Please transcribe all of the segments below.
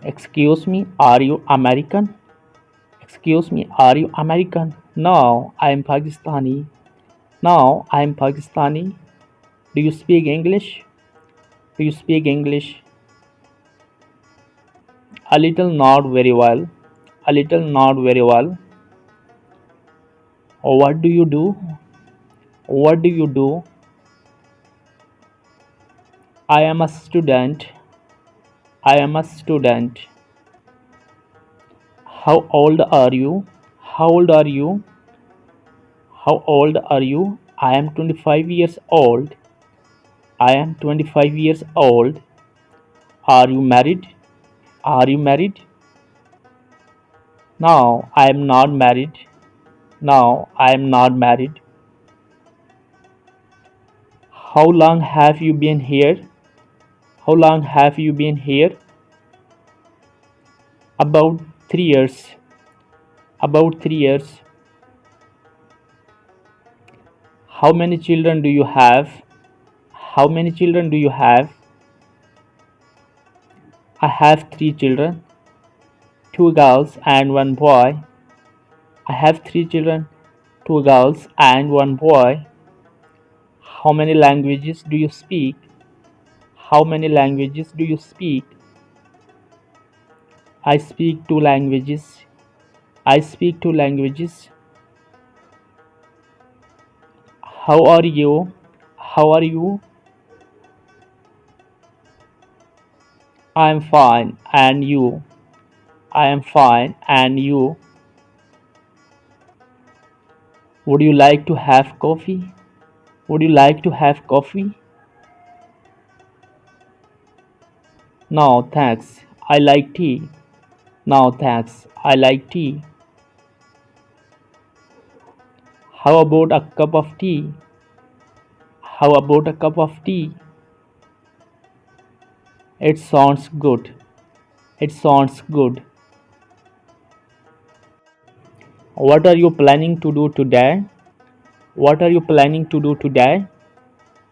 Excuse me, are you American? Excuse me, are you American? No, I am Pakistani. No, I am Pakistani. Do you speak English? Do you speak English? A little, not very well. A little, not very well. What do you do? What do you do? I am a student. I am a student. How old are you? How old are you? How old are you? I am 25 years old. I am 25 years old. Are you married? Are you married? No, I am not married. No, I am not married. How long have you been here? How long have you been here? About 3 years. About 3 years. How many children do you have? How many children do you have? I have 3 children, 2 girls and 1 boy. I have 3 children, 2 girls and 1 boy. How many languages do you speak? How many languages do you speak? I speak 2 languages. I speak 2 languages. How are you? How are you? I am fine. And you? I am fine. And you? Would you like to have coffee? Would you like to have coffee? No, thanks. I like tea. No, thanks. I like tea. How about a cup of tea? How about a cup of tea? It sounds good. It sounds good. What are you planning to do today? What are you planning to do today?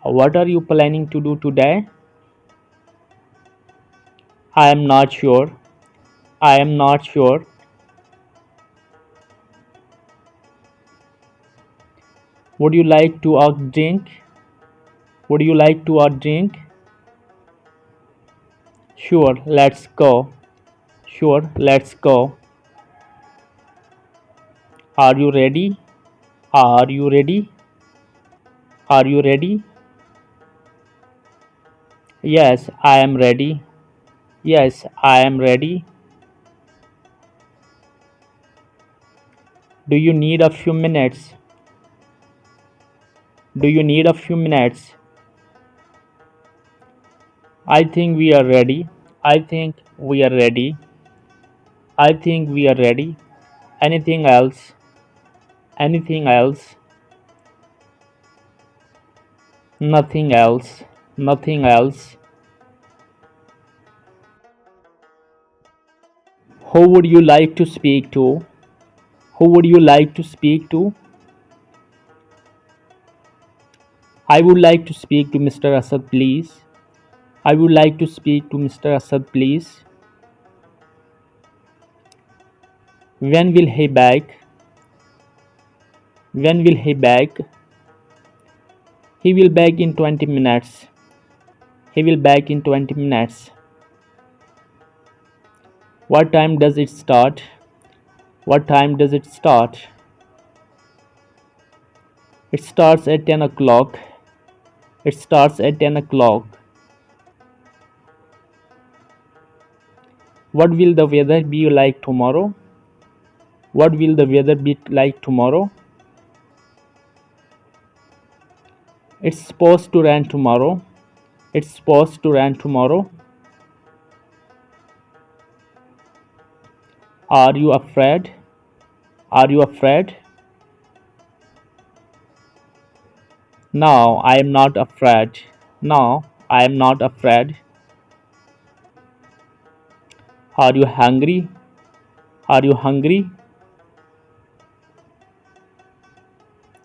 What are you planning to do today? I am not sure. I am not sure. Would you like to a drink? Would you like to a drink? Sure, let's go. Sure, let's go. Are you ready? Are you ready? Are you ready? Yes, I am ready. Yes, I am ready. Do you need a few minutes? Do you need a few minutes? I think we are ready. I think we are ready. I think we are ready. Anything else? Anything else? Nothing else. Nothing else. Who would you like to speak to? Who would you like to speak to? I would like to speak to Mr. Asad, please. I would like to speak to Mr. Asad, please. When will he back? When will he back? He will back in 20 minutes. He will back in 20 minutes. What time does it start? What time does it start? It starts at 10 o'clock. It starts at 10 o'clock. What will the weather be like tomorrow? What will the weather be like tomorrow? It's supposed to rain tomorrow. It's supposed to rain tomorrow. Are you afraid? Are you afraid? No, I am not afraid. No, I am not afraid. Are you hungry? Are you hungry?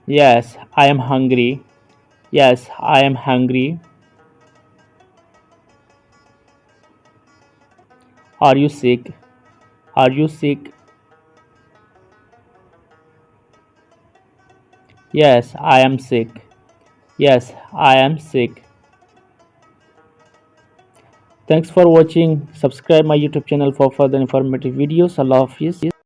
Yes, I am hungry. Yes, I am hungry. Are you sick? Are you sick? Yes, I am sick. Yes, I am sick. Thanks for watching. Subscribe my YouTube channel for further informative videos. Allah Hafiz.